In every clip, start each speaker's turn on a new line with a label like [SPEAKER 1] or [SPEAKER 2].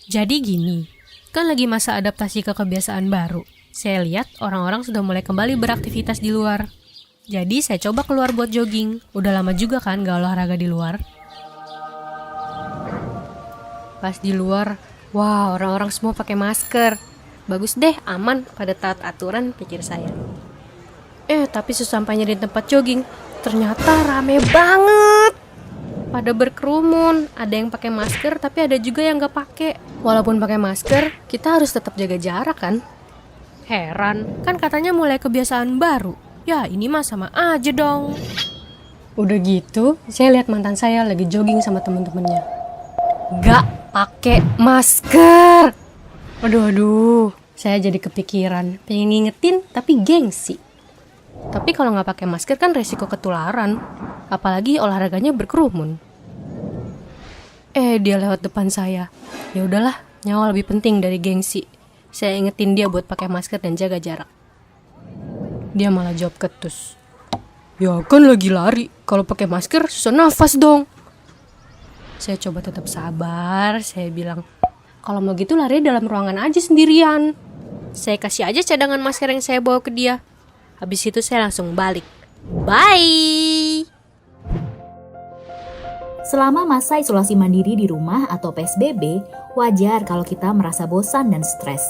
[SPEAKER 1] Jadi gini, kan lagi masa adaptasi ke kebiasaan baru. Saya lihat orang-orang sudah mulai kembali beraktivitas di luar. Jadi saya coba keluar buat jogging. Udah lama juga kan gak olahraga di luar. Pas di luar, wah orang-orang semua pakai masker. Bagus deh, aman, pada taat aturan, pikir saya. Tapi sesampainya di tempat jogging, ternyata rame banget. Pada berkerumun, ada yang pakai masker tapi ada juga yang gak pakai. Walaupun pakai masker, kita harus tetap jaga jarak kan? Heran, kan katanya mulai kebiasaan baru. Ya ini mah sama aja dong. Udah gitu, saya lihat mantan saya lagi jogging sama temen-temennya. Gak pakai masker. Aduh, saya jadi kepikiran, pengen ngingetin tapi gengsi. Tapi kalau nggak pakai masker kan resiko ketularan, apalagi olahraganya berkerumun. Dia lewat depan saya. Ya udahlah, nyawa lebih penting dari gengsi. Saya ingetin dia buat pakai masker dan jaga jarak. Dia malah jawab ketus. Ya kan lagi lari, kalau pakai masker susah nafas dong. Saya coba tetap sabar, saya bilang, kalau mau gitu lari dalam ruangan aja sendirian. Saya kasih aja cadangan masker yang saya bawa ke dia. Habis itu saya langsung balik. Bye!
[SPEAKER 2] Selama masa isolasi mandiri di rumah atau PSBB, wajar kalau kita merasa bosan dan stres.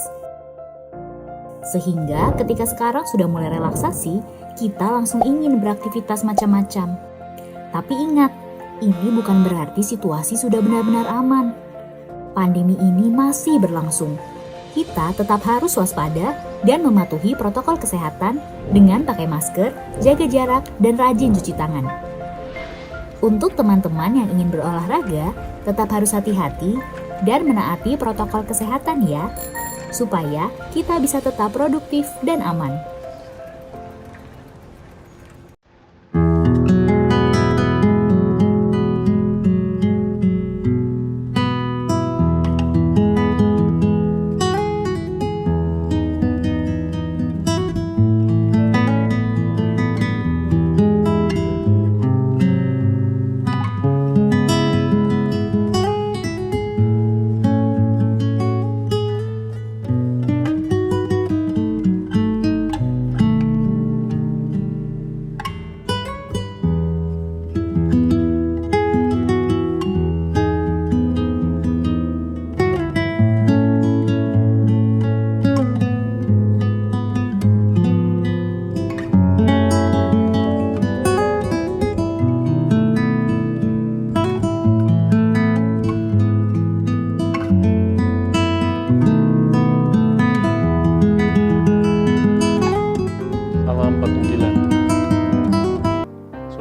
[SPEAKER 2] Sehingga ketika sekarang sudah mulai relaksasi, kita langsung ingin beraktivitas macam-macam. Tapi ingat, ini bukan berarti situasi sudah benar-benar aman. Pandemi ini masih berlangsung. Kita tetap harus waspada dan mematuhi protokol kesehatan dengan pakai masker, jaga jarak, dan rajin cuci tangan. Untuk teman-teman yang ingin berolahraga, tetap harus hati-hati dan menaati protokol kesehatan ya, supaya kita bisa tetap produktif dan aman.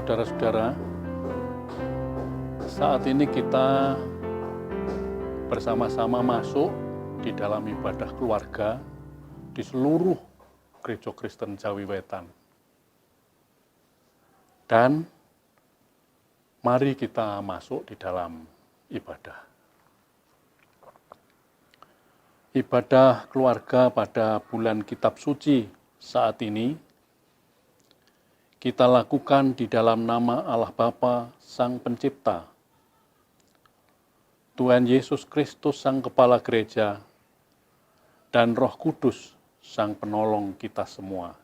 [SPEAKER 3] Saudara-saudara, saat ini kita bersama-sama masuk di dalam ibadah keluarga di seluruh gereja Kristen Jawi Wetan. Dan mari kita masuk di dalam ibadah. Ibadah keluarga pada bulan Kitab Suci saat ini kita lakukan di dalam nama Allah Bapa, Sang Pencipta, Tuhan Yesus Kristus, Sang Kepala Gereja, dan Roh Kudus, Sang Penolong kita semua.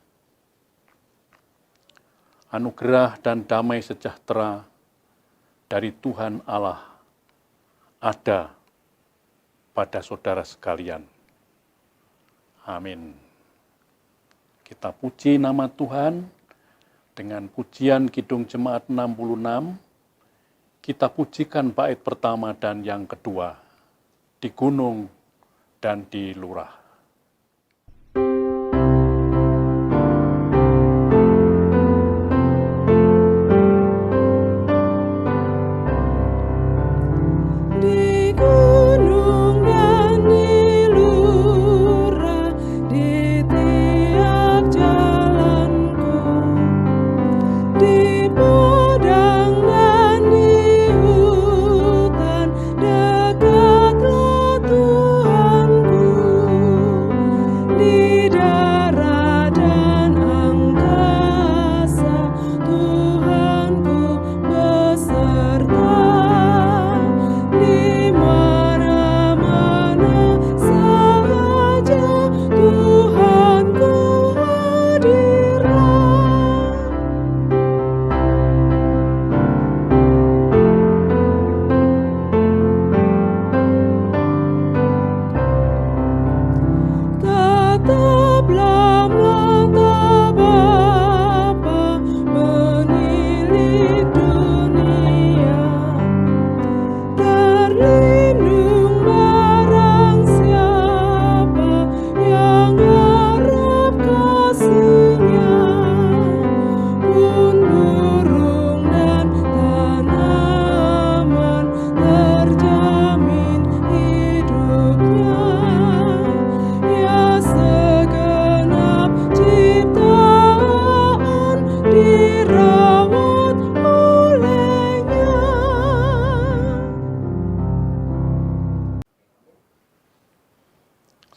[SPEAKER 3] Anugerah dan damai sejahtera dari Tuhan Allah ada pada saudara sekalian. Amin. Kita puji nama Tuhan. Dengan pujian Kidung Jemaat 66, kita pujikan bait pertama dan yang kedua, di gunung dan di lurah.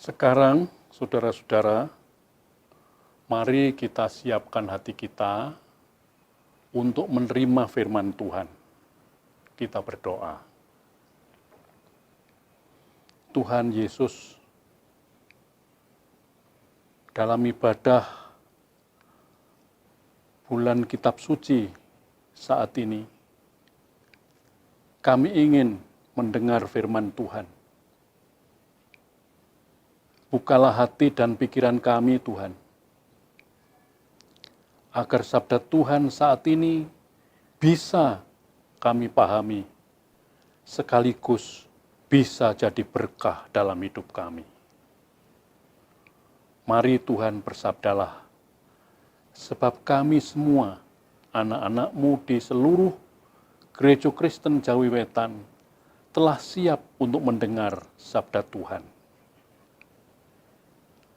[SPEAKER 3] Sekarang, saudara-saudara, mari kita siapkan hati kita untuk menerima firman Tuhan. Kita berdoa. Tuhan Yesus, dalam ibadah bulan kitab suci saat ini, kami ingin mendengar firman Tuhan. Bukalah hati dan pikiran kami, Tuhan, agar sabda Tuhan saat ini bisa kami pahami, sekaligus bisa jadi berkah dalam hidup kami. Mari Tuhan bersabdalah, sebab kami semua, anak-anak-Mu di seluruh Gereja Kristen Jawi Wetan, telah siap untuk mendengar sabda Tuhan.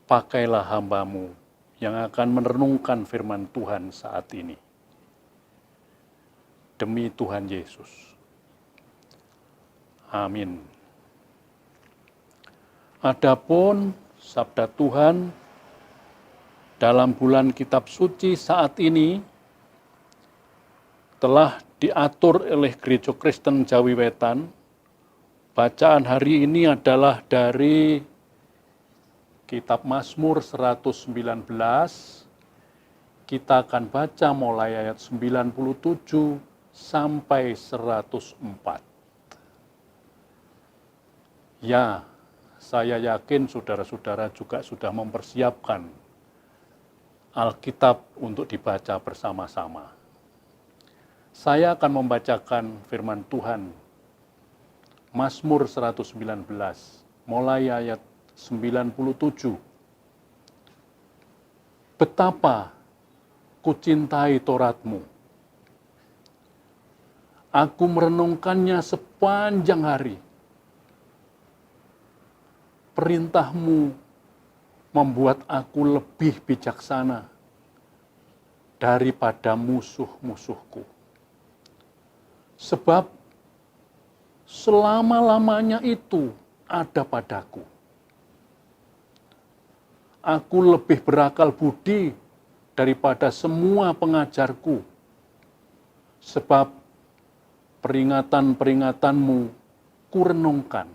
[SPEAKER 3] Pakailah hamba-Mu yang akan merenungkan firman Tuhan saat ini. Demi Tuhan Yesus. Amin. Adapun sabda Tuhan dalam bulan kitab suci saat ini telah diatur oleh Gereja Kristen Jawi Wetan. Bacaan hari ini adalah dari Kitab Mazmur 119, kita akan baca mulai ayat 97 sampai 104. Ya, saya yakin saudara-saudara juga sudah mempersiapkan Alkitab untuk dibaca bersama-sama. Saya akan membacakan firman Tuhan, Mazmur 119, mulai ayat 97. Betapa kucintai Taurat-Mu. Aku merenungkannya sepanjang hari. Perintah-Mu membuat aku lebih bijaksana daripada musuh-musuhku. Sebab selama-lamanya itu ada padaku. Aku lebih berakal budi daripada semua pengajarku, sebab peringatan-peringatanmu kurenungkan.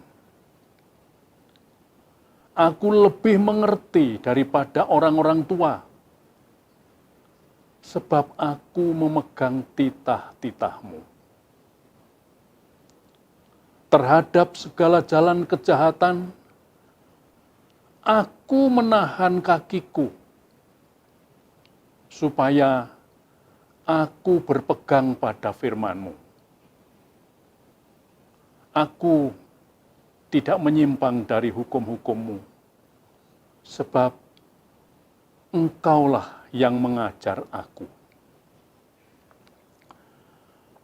[SPEAKER 3] Aku lebih mengerti daripada orang-orang tua, sebab aku memegang titah-titahmu. Terhadap segala jalan kejahatan, aku menahan kakiku, supaya aku berpegang pada firman-Mu. Aku tidak menyimpang dari hukum-hukum-Mu, sebab Engkaulah yang mengajar aku.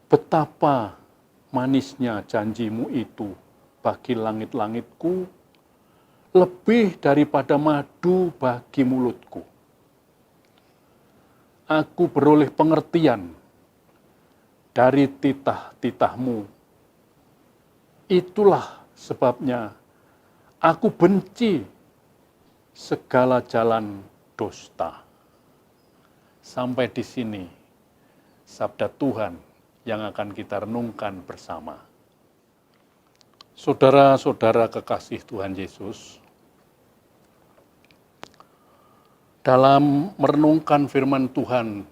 [SPEAKER 3] Betapa manisnya janji-Mu itu bagi langit-langitku, lebih daripada madu bagi mulutku. Aku beroleh pengertian dari titah-titah-Mu. Itulah sebabnya aku benci segala jalan dusta. Sampai di sini sabda Tuhan yang akan kita renungkan bersama. Saudara-saudara kekasih Tuhan Yesus, dalam merenungkan firman Tuhan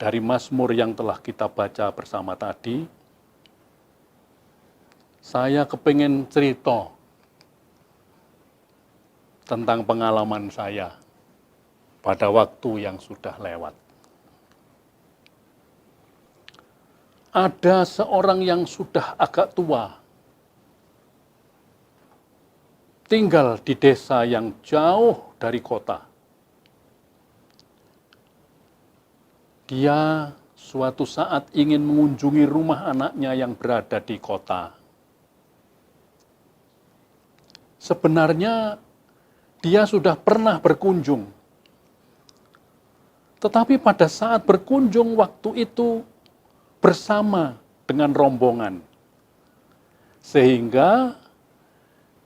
[SPEAKER 3] dari Mazmur yang telah kita baca bersama tadi, saya kepingin cerita tentang pengalaman saya pada waktu yang sudah lewat. Ada seorang yang sudah agak tua, tinggal di desa yang jauh dari kota. Dia suatu saat ingin mengunjungi rumah anaknya yang berada di kota. Sebenarnya dia sudah pernah berkunjung. Tetapi pada saat berkunjung waktu itu bersama dengan rombongan. Sehingga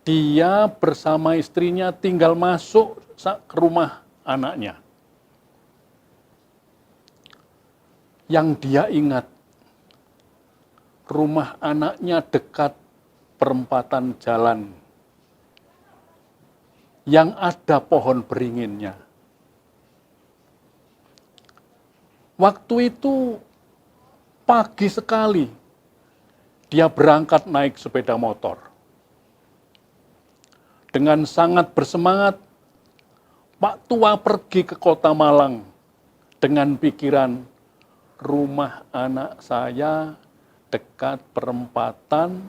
[SPEAKER 3] dia bersama istrinya tinggal masuk ke rumah anaknya. Yang dia ingat, rumah anaknya dekat perempatan jalan yang ada pohon beringinnya. Waktu itu pagi sekali, dia berangkat naik sepeda motor. Dengan sangat bersemangat, Pak Tua pergi ke Kota Malang dengan pikiran, rumah anak saya dekat perempatan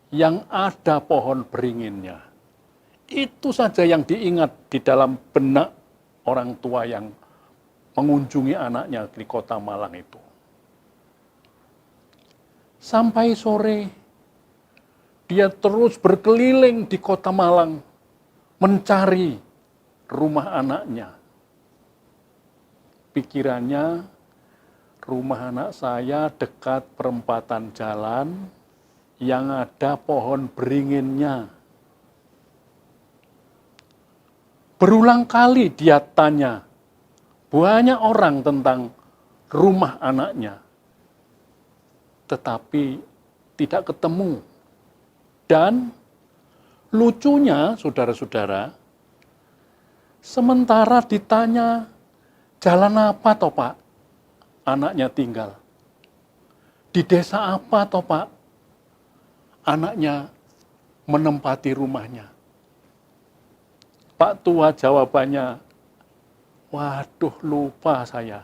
[SPEAKER 3] yang ada pohon beringinnya. Itu saja yang diingat di dalam benak orang tua yang mengunjungi anaknya di Kota Malang itu. Sampai sore, dia terus berkeliling di Kota Malang mencari rumah anaknya. Pikirannya, rumah anak saya dekat perempatan jalan yang ada pohon beringinnya. Berulang kali dia tanya banyak orang tentang rumah anaknya, tetapi tidak ketemu. Dan lucunya, saudara-saudara, sementara ditanya, jalan apa toh Pak anaknya tinggal? Di desa apa toh Pak anaknya menempati rumahnya? Pak Tua jawabannya, waduh lupa saya.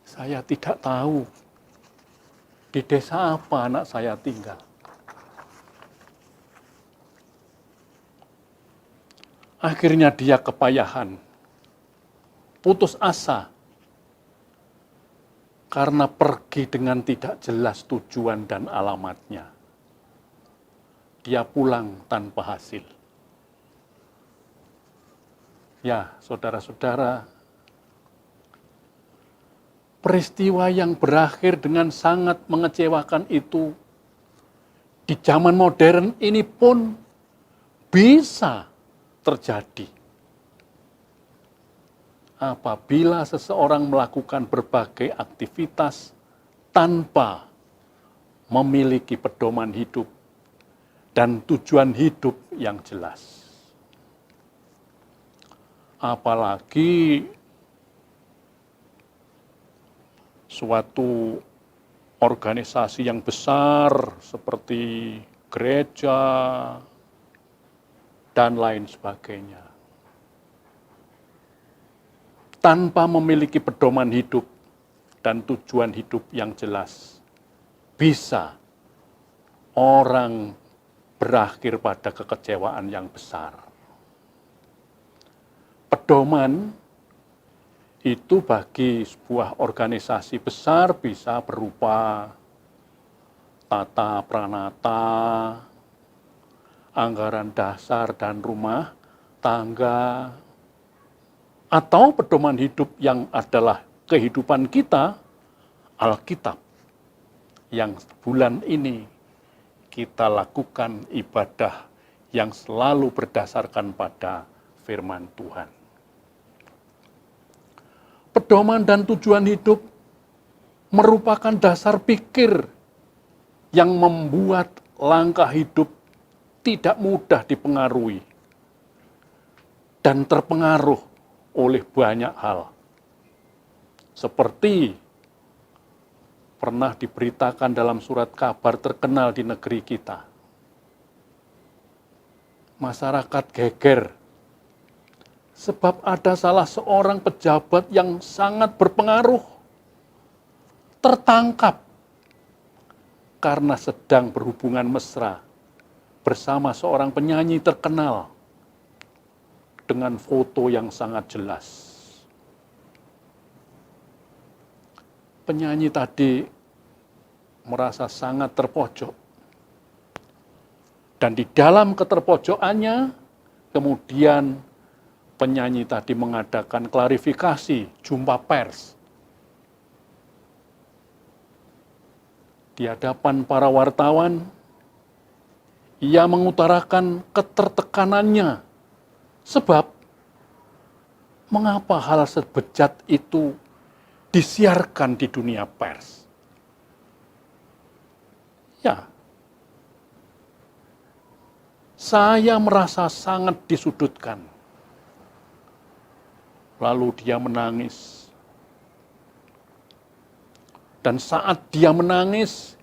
[SPEAKER 3] Saya tidak tahu di desa apa anak saya tinggal. Akhirnya dia kepayahan, putus asa, karena pergi dengan tidak jelas tujuan dan alamatnya. Dia pulang tanpa hasil. Ya, saudara-saudara, peristiwa yang berakhir dengan sangat mengecewakan itu, di zaman modern ini pun bisa terjadi. Apabila seseorang melakukan berbagai aktivitas tanpa memiliki pedoman hidup dan tujuan hidup yang jelas. Apalagi suatu organisasi yang besar seperti gereja dan lain sebagainya. Tanpa memiliki pedoman hidup dan tujuan hidup yang jelas, bisa orang berakhir pada kekecewaan yang besar. Pedoman itu bagi sebuah organisasi besar bisa berupa tata pranata, anggaran dasar dan rumah tangga, atau pedoman hidup yang adalah kehidupan kita, Alkitab, yang bulan ini kita lakukan ibadah yang selalu berdasarkan pada firman Tuhan. Pedoman dan tujuan hidup merupakan dasar pikir yang membuat langkah hidup tidak mudah dipengaruhi dan terpengaruh oleh banyak hal. Seperti pernah diberitakan dalam surat kabar terkenal di negeri kita. Masyarakat geger sebab ada salah seorang pejabat yang sangat berpengaruh tertangkap karena sedang berhubungan mesra bersama seorang penyanyi terkenal dengan foto yang sangat jelas. Penyanyi tadi merasa sangat terpojok. Dan di dalam keterpojokannya, kemudian penyanyi tadi mengadakan klarifikasi, jumpa pers. Di hadapan para wartawan, Ia mengutarakan ketertekanannya. Sebab, mengapa hal sebejat itu disiarkan di dunia pers? Ya, saya merasa sangat disudutkan. Lalu dia menangis. Dan saat dia menangis,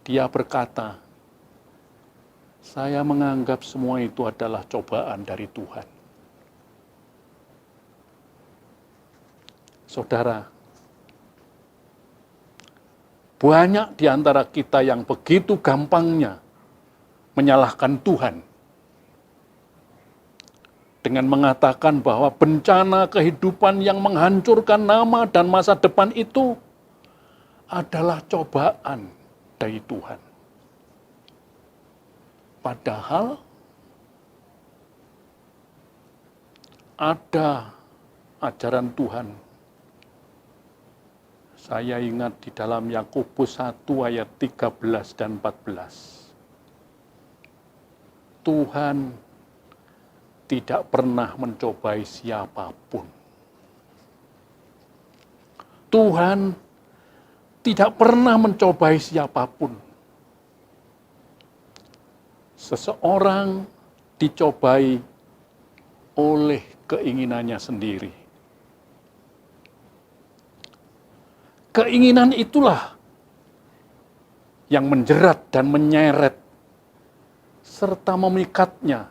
[SPEAKER 3] dia berkata, saya menganggap semua itu adalah cobaan dari Tuhan. Saudara, banyak di antara kita yang begitu gampangnya menyalahkan Tuhan dengan mengatakan bahwa bencana kehidupan yang menghancurkan nama dan masa depan itu adalah cobaan dari Tuhan. Padahal ada ajaran Tuhan. Saya ingat di dalam Yakobus 1 ayat 13 dan 14. Tuhan tidak pernah mencobai siapapun. Tuhan tidak pernah mencobai siapapun. Seseorang dicobai oleh keinginannya sendiri. Keinginan itulah yang menjerat dan menyeret serta memikatnya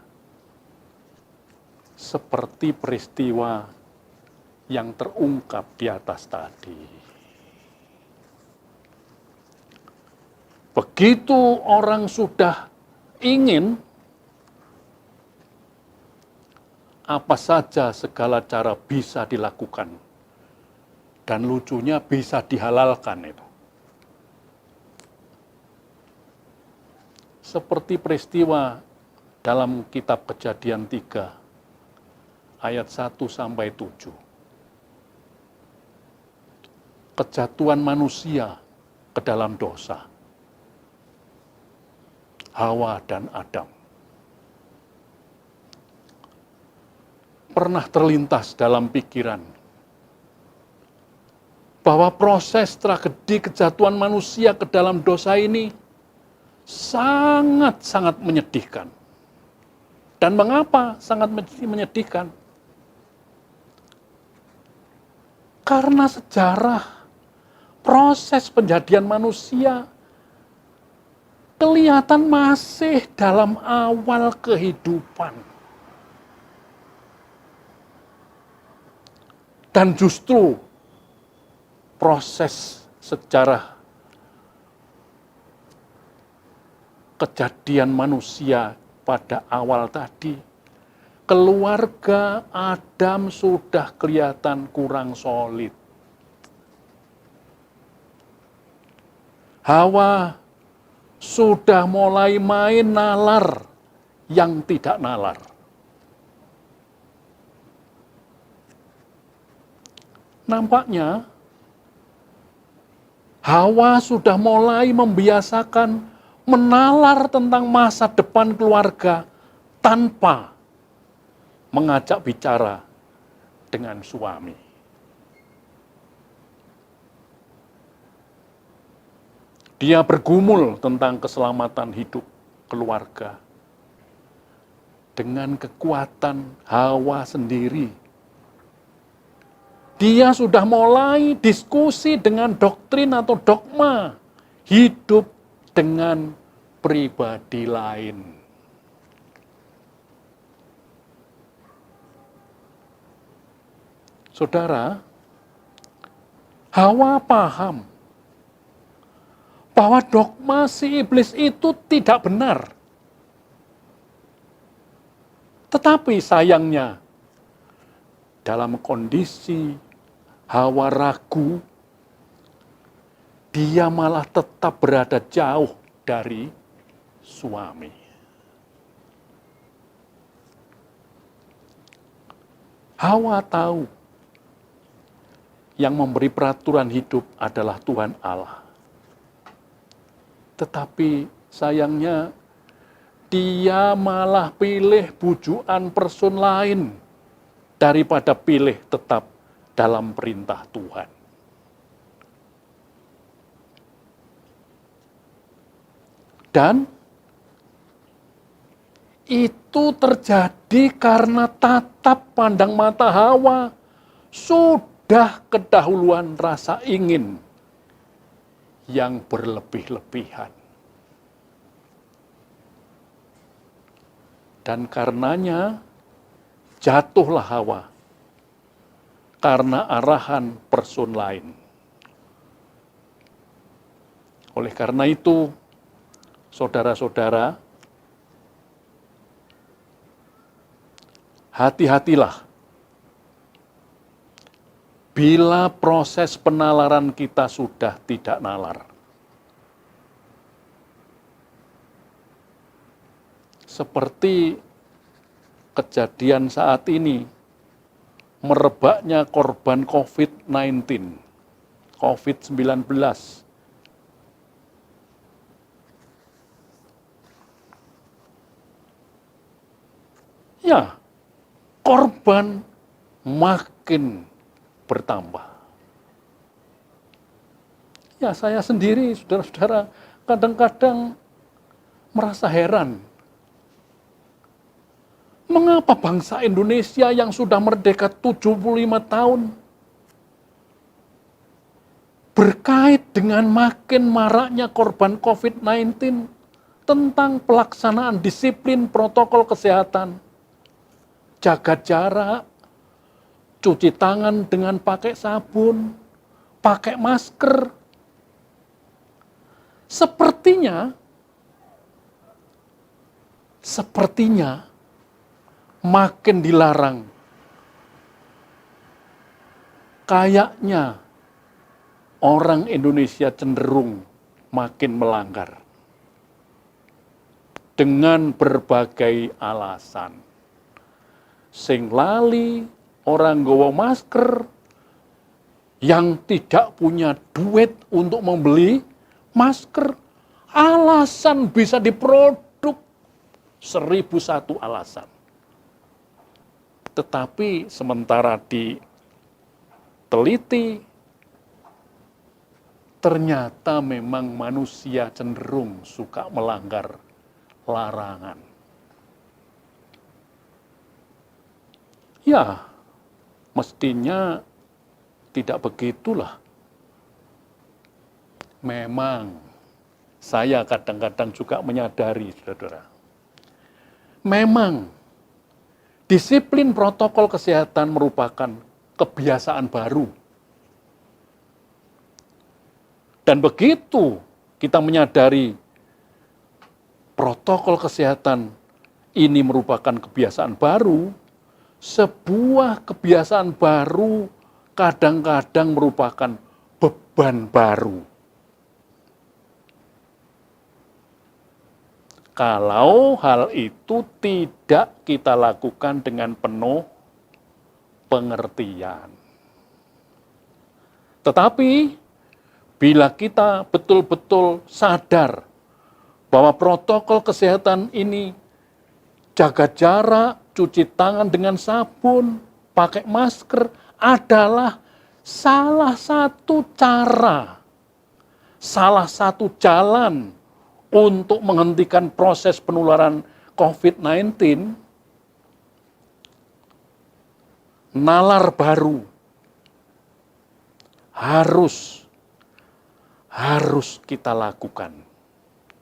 [SPEAKER 3] seperti peristiwa yang terungkap di atas tadi. Begitu orang sudah ingin, apa saja segala cara bisa dilakukan. Dan lucunya bisa dihalalkan itu. Seperti peristiwa dalam kitab Kejadian 3, ayat 1 sampai 7. Kejatuhan manusia ke dalam dosa. Hawa dan Adam. Pernah terlintas dalam pikiran bahwa proses tragedi kejatuhan manusia ke dalam dosa ini sangat-sangat menyedihkan. Dan mengapa sangat menyedihkan? Karena sejarah proses penjadian manusia kelihatan masih dalam awal kehidupan. Dan justru proses sejarah kejadian manusia pada awal tadi, keluarga Adam sudah kelihatan kurang solid. Hawa sudah mulai main nalar yang tidak nalar. Nampaknya Hawa sudah mulai membiasakan menalar tentang masa depan keluarga tanpa mengajak bicara dengan suami. Dia bergumul tentang keselamatan hidup keluarga dengan kekuatan Hawa sendiri. Dia sudah mulai diskusi dengan doktrin atau dogma hidup dengan pribadi lain. Saudara, Hawa paham bahwa dogma si iblis itu tidak benar. Tetapi sayangnya, dalam kondisi Hawa ragu, dia malah tetap berada jauh dari suami. Hawa tahu yang memberi peraturan hidup adalah Tuhan Allah. Tetapi sayangnya dia malah pilih bujukan person lain daripada pilih tetap dalam perintah Tuhan. Dan itu terjadi karena tatap pandang mata Hawa sudah kedahuluan rasa ingin yang berlebih-lebihan. Dan karenanya jatuhlah Hawa karena arahan person lain. Oleh karena itu, saudara-saudara, hati-hatilah bila proses penalaran kita sudah tidak nalar. Seperti kejadian saat ini, merebaknya korban COVID-19, COVID-19. Ya, korban makin bertambah. Ya, saya sendiri, saudara-saudara, kadang-kadang merasa heran. Mengapa bangsa Indonesia yang sudah merdeka 75 tahun berkait dengan makin maraknya korban COVID-19 tentang pelaksanaan disiplin protokol kesehatan, jaga jarak, cuci tangan dengan pakai sabun, pakai masker. Sepertinya makin dilarang. Kayaknya orang Indonesia cenderung makin melanggar dengan berbagai alasan. Sing lali orang nggawa masker, yang tidak punya duit untuk membeli masker, alasan bisa diproduk 1001 alasan. Tetapi sementara diteliti, ternyata memang manusia cenderung suka melanggar larangan. Ya, mestinya tidak begitulah. Memang saya kadang-kadang juga menyadari, saudara. Memang disiplin protokol kesehatan merupakan kebiasaan baru. Dan begitu kita menyadari protokol kesehatan ini merupakan kebiasaan baru, sebuah kebiasaan baru kadang-kadang merupakan beban baru. Kalau hal itu tidak kita lakukan dengan penuh pengertian. Tetapi, bila kita betul-betul sadar bahwa protokol kesehatan ini jaga jarak, cuci tangan dengan sabun, pakai masker adalah salah satu cara, salah satu jalan untuk menghentikan proses penularan COVID-19, nalar baru harus kita lakukan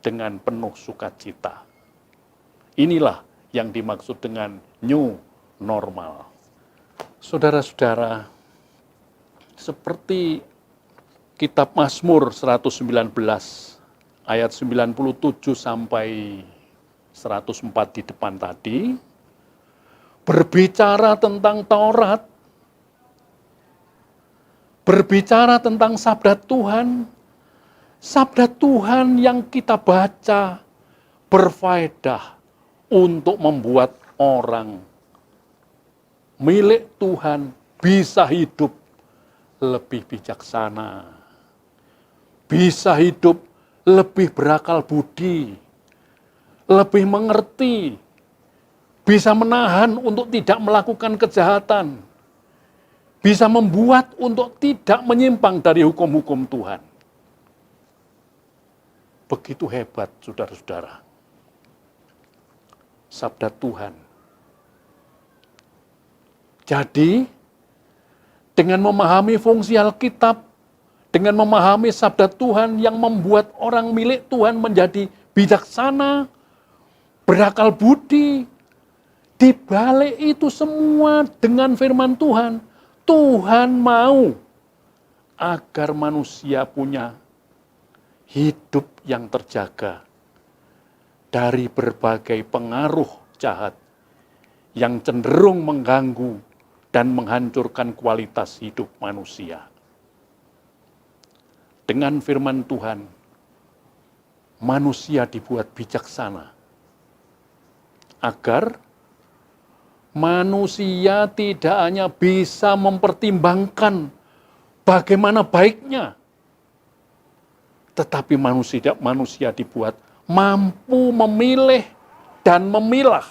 [SPEAKER 3] dengan penuh sukacita. Inilah yang dimaksud dengan new normal. Saudara-saudara, seperti kitab Mazmur 119 ayat 97 sampai 104 di depan tadi, berbicara tentang Taurat, berbicara tentang sabda Tuhan yang kita baca berfaedah untuk membuat orang milik Tuhan bisa hidup lebih bijaksana, bisa hidup lebih berakal budi, lebih mengerti, bisa menahan untuk tidak melakukan kejahatan, bisa membuat untuk tidak menyimpang dari hukum-hukum Tuhan. Begitu hebat, saudara-saudara, sabda Tuhan. Jadi, dengan memahami fungsi Alkitab, dengan memahami sabda Tuhan yang membuat orang milik Tuhan menjadi bijaksana, berakal budi, di balik itu semua dengan firman Tuhan, Tuhan mau agar manusia punya hidup yang terjaga dari berbagai pengaruh jahat yang cenderung mengganggu dan menghancurkan kualitas hidup manusia. Dengan firman Tuhan, manusia dibuat bijaksana agar manusia tidak hanya bisa mempertimbangkan bagaimana baiknya, tetapi manusia dibuat mampu memilih dan memilah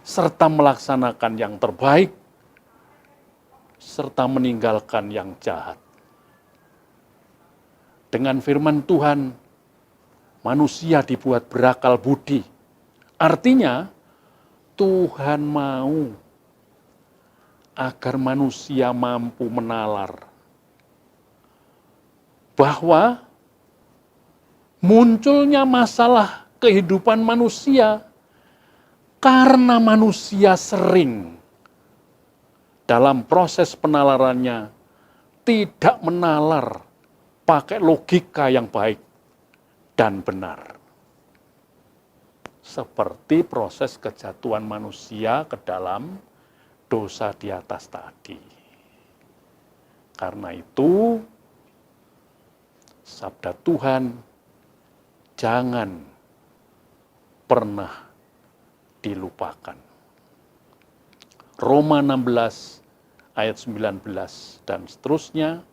[SPEAKER 3] serta melaksanakan yang terbaik, serta meninggalkan yang jahat. Dengan firman Tuhan, manusia dibuat berakal budi. Artinya, Tuhan mau agar manusia mampu menalar bahwa munculnya masalah kehidupan manusia karena manusia sering dalam proses penalarannya tidak menalar pakai logika yang baik dan benar. Seperti proses kejatuhan manusia ke dalam dosa di atas tadi. Karena itu, sabda Tuhan jangan pernah dilupakan. Roma 16 ayat 19 dan seterusnya,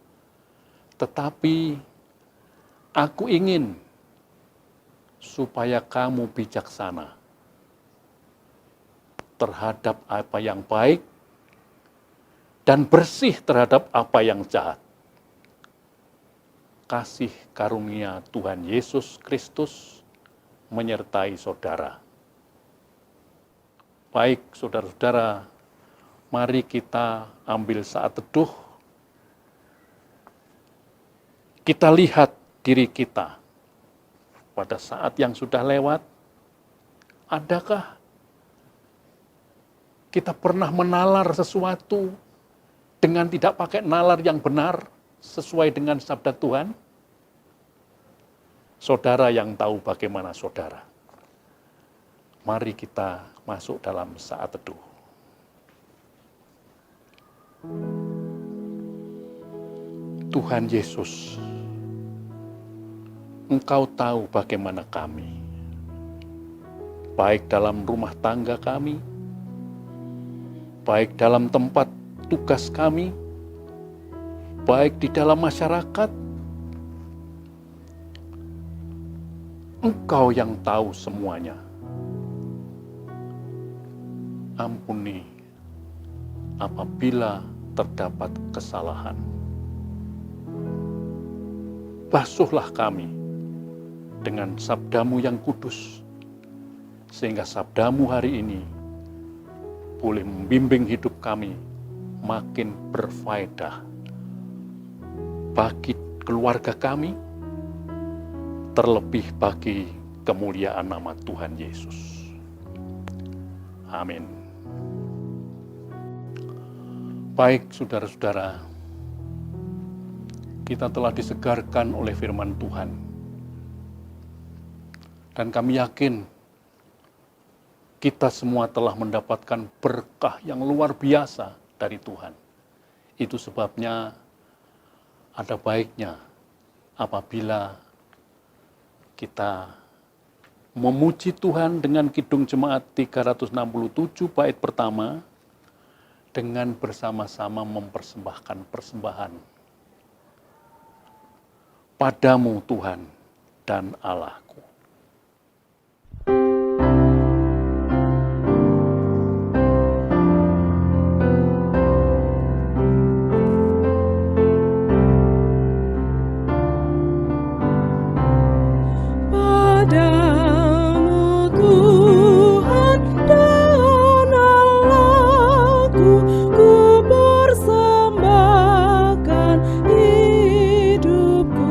[SPEAKER 3] tetapi aku ingin supaya kamu bijaksana terhadap apa yang baik dan bersih terhadap apa yang jahat. Kasih karunia Tuhan Yesus Kristus menyertai saudara. Baik, saudara-saudara, mari kita ambil saat teduh. Kita lihat diri kita pada saat yang sudah lewat. Adakah kita pernah menalar sesuatu dengan tidak pakai nalar yang benar sesuai dengan sabda Tuhan? Saudara yang tahu bagaimana saudara. Mari kita masuk dalam saat teduh. Tuhan Yesus, Engkau tahu bagaimana kami, baik dalam rumah tangga kami, baik dalam tempat tugas kami, baik di dalam masyarakat. Engkau yang tahu semuanya. Ampuni apabila terdapat kesalahan. Basuhlah kami dengan sabdamu yang kudus, sehingga sabdamu hari ini boleh membimbing hidup kami makin berfaedah bagi keluarga kami, terlebih bagi kemuliaan nama Tuhan Yesus. Amin. Baik, saudara-saudara, kita telah disegarkan oleh firman Tuhan. Dan kami yakin kita semua telah mendapatkan berkah yang luar biasa dari Tuhan. Itu sebabnya ada baiknya apabila kita memuji Tuhan dengan Kidung Jemaat 367 bait pertama, dengan bersama-sama mempersembahkan persembahan. padamu Tuhan dan Allahku.
[SPEAKER 4] Padamu Tuhan dan Allahku, ku persembahkan hidupku.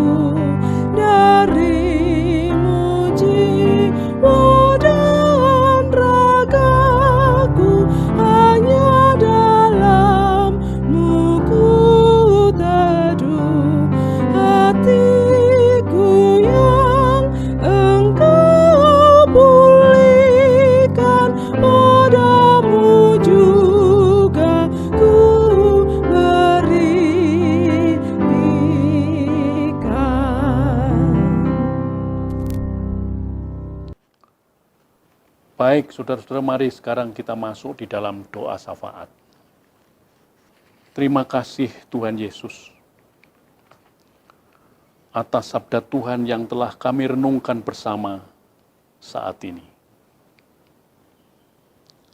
[SPEAKER 4] Darimu jiwa dan ragaku, hanya dalam-Mu ku teduh. Hatiku yang Engkau pulihkan, padamu juga ku berikan.
[SPEAKER 3] Baik, saudara-saudara, mari sekarang kita masuk di dalam doa syafaat. Terima kasih Tuhan Yesus atas sabda Tuhan yang telah kami renungkan bersama saat ini.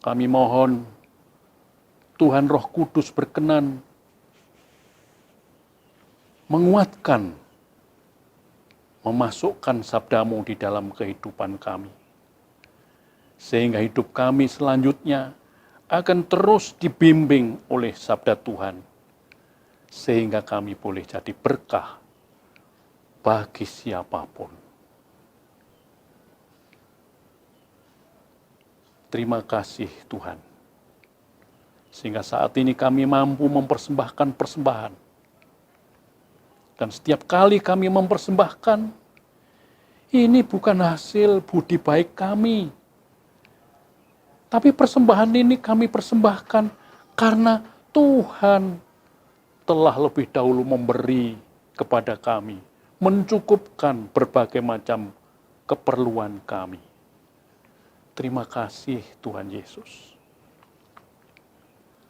[SPEAKER 3] Kami mohon Tuhan Roh Kudus berkenan menguatkan, memasukkan sabdamu di dalam kehidupan kami. Sehingga hidup kami selanjutnya akan terus dibimbing oleh sabda Tuhan. Sehingga kami boleh jadi berkah bagi siapapun. Terima kasih Tuhan. Sehingga saat ini kami mampu mempersembahkan persembahan. Dan setiap kali kami mempersembahkan, ini bukan hasil budi baik kami. Tapi persembahan ini kami persembahkan karena Tuhan telah lebih dahulu memberi kepada kami, mencukupkan berbagai macam keperluan kami. Terima kasih Tuhan Yesus.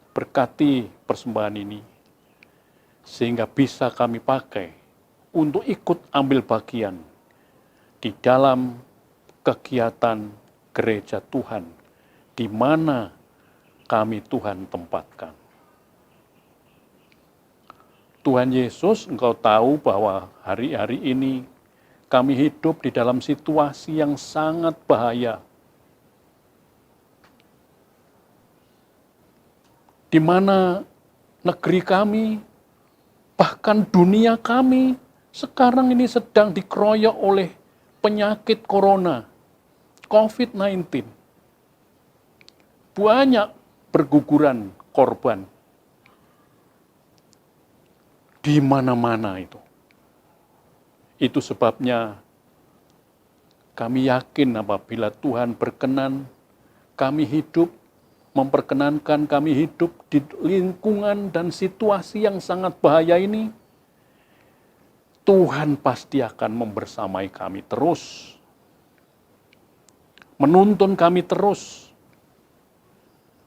[SPEAKER 3] Berkati persembahan ini, sehingga bisa kami pakai untuk ikut ambil bagian di dalam kegiatan gereja Tuhan, di mana kami Tuhan tempatkan. Tuhan Yesus, Engkau tahu bahwa hari-hari ini kami hidup di dalam situasi yang sangat bahaya. Di mana negeri kami, bahkan dunia kami, sekarang ini sedang dikeroyok oleh penyakit corona, COVID-19. Banyak berguguran korban di mana-mana itu. Itu sebabnya kami yakin apabila Tuhan berkenan, kami hidup, memperkenankan kami hidup di lingkungan dan situasi yang sangat bahaya ini, Tuhan pasti akan membersamai kami terus, menuntun kami terus,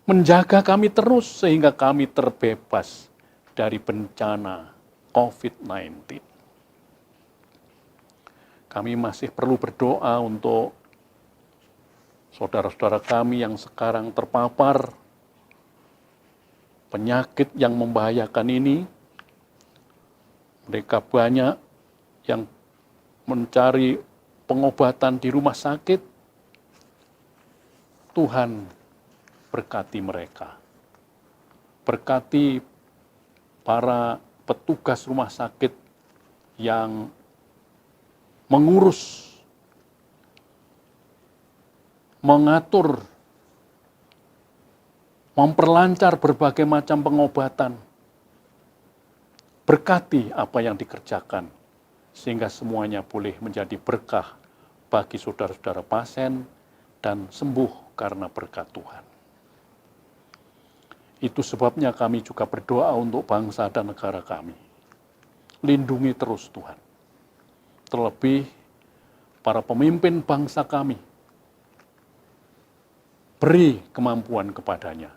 [SPEAKER 3] menjaga kami terus sehingga kami terbebas dari bencana COVID-19. Kami masih perlu berdoa untuk saudara-saudara kami yang sekarang terpapar penyakit yang membahayakan ini. Mereka banyak yang mencari pengobatan di rumah sakit. Tuhan berkati mereka. Berkati para petugas rumah sakit yang mengurus, mengatur, memperlancar berbagai macam pengobatan. Berkati apa yang dikerjakan, sehingga semuanya boleh menjadi berkah bagi saudara-saudara pasien dan sembuh karena berkat Tuhan. Itu sebabnya kami juga berdoa untuk bangsa dan negara kami. Lindungi terus Tuhan. Terlebih para pemimpin bangsa kami. Beri kemampuan kepadanya.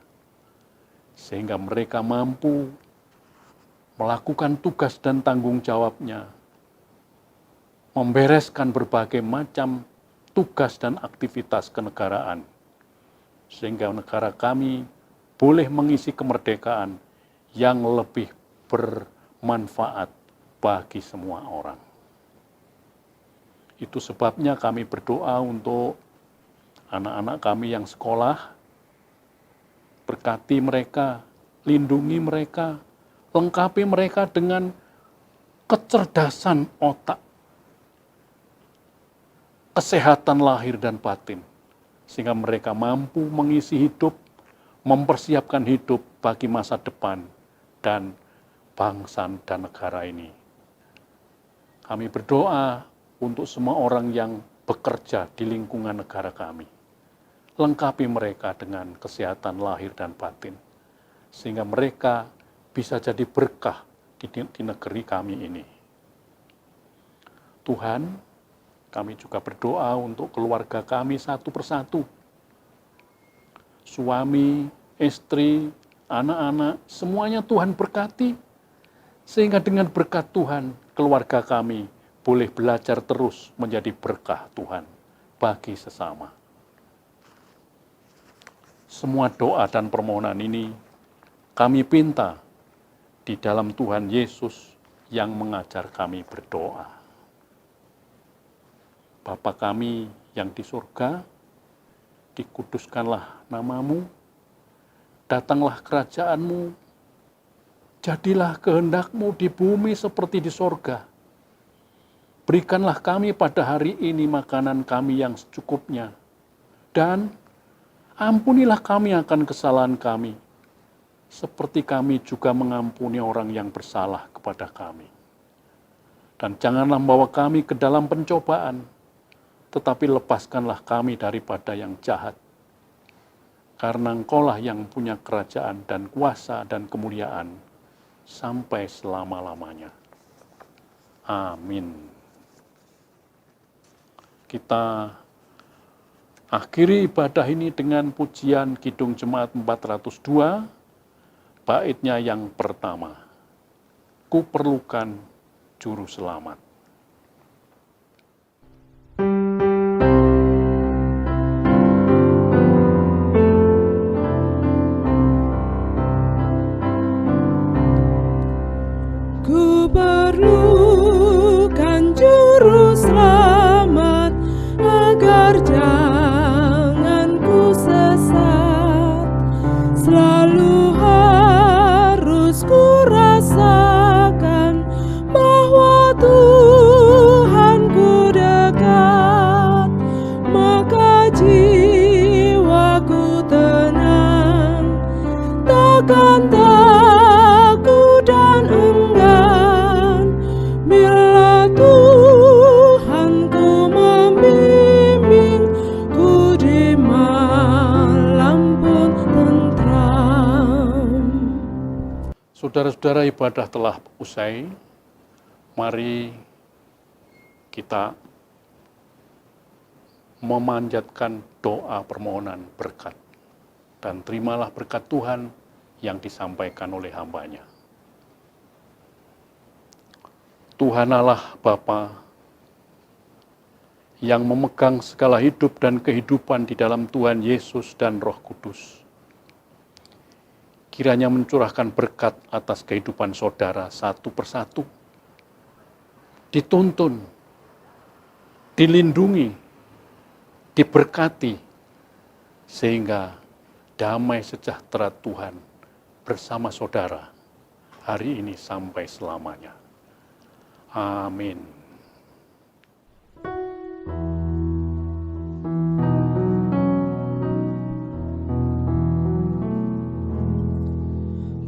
[SPEAKER 3] Sehingga mereka mampu melakukan tugas dan tanggung jawabnya membereskan berbagai macam tugas dan aktivitas kenegaraan, sehingga negara kami boleh mengisi kemerdekaan yang lebih bermanfaat bagi semua orang. Itu sebabnya kami berdoa untuk anak-anak kami yang sekolah, berkati mereka, lindungi mereka, lengkapi mereka dengan kecerdasan otak, kesehatan lahir dan batin, sehingga mereka mampu mengisi hidup, mempersiapkan hidup bagi masa depan dan bangsa dan negara ini. Kami berdoa untuk semua orang yang bekerja di lingkungan negara kami. Lengkapi mereka dengan kesehatan lahir dan batin, sehingga mereka bisa jadi berkah di negeri kami ini. Tuhan, kami juga berdoa untuk keluarga kami satu persatu. Suami, istri, anak-anak, semuanya Tuhan berkati, sehingga dengan berkat Tuhan, keluarga kami boleh belajar terus menjadi berkah Tuhan bagi sesama. Semua doa dan permohonan ini kami pinta di dalam Tuhan Yesus yang mengajar kami berdoa. Bapa kami yang di surga, dikuduskanlah namamu, datanglah kerajaanmu, jadilah kehendakmu di bumi seperti di sorga. Berikanlah kami pada hari ini makanan kami yang secukupnya, dan ampunilah kami akan kesalahan kami, seperti kami juga mengampuni orang yang bersalah kepada kami. Dan janganlah membawa kami ke dalam pencobaan, tetapi lepaskanlah kami daripada yang jahat. Karena Engkaulah yang punya kerajaan dan kuasa dan kemuliaan sampai selama-lamanya. Amin. Kita akhiri ibadah ini dengan pujian Kidung Jemaat 402, baitnya yang pertama. Ku perlukan juru selamat.
[SPEAKER 4] Ku perlukan juru selamat agar jangan ku sesat. Selalu harus ku rasakan bahwa Tuhanku dekat, maka jiwaku tenang, takkan takut dan enggan bila Tuhanku membimbing ku di malam pun tentram.
[SPEAKER 3] Saudara-saudara, ibadah telah usai. Mari kita memanjatkan doa permohonan berkat. Dan terimalah berkat Tuhan yang disampaikan oleh hamba-Nya. Tuhan Allah Bapa yang memegang segala hidup dan kehidupan di dalam Tuhan Yesus dan Roh Kudus, kiranya mencurahkan berkat atas kehidupan saudara satu persatu, dituntun, dilindungi, diberkati, sehingga damai sejahtera Tuhan bersama saudara hari ini sampai selamanya. Amin.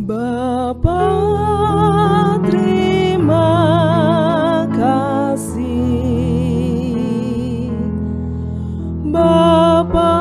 [SPEAKER 4] Bapa, terima kasih. Bapa,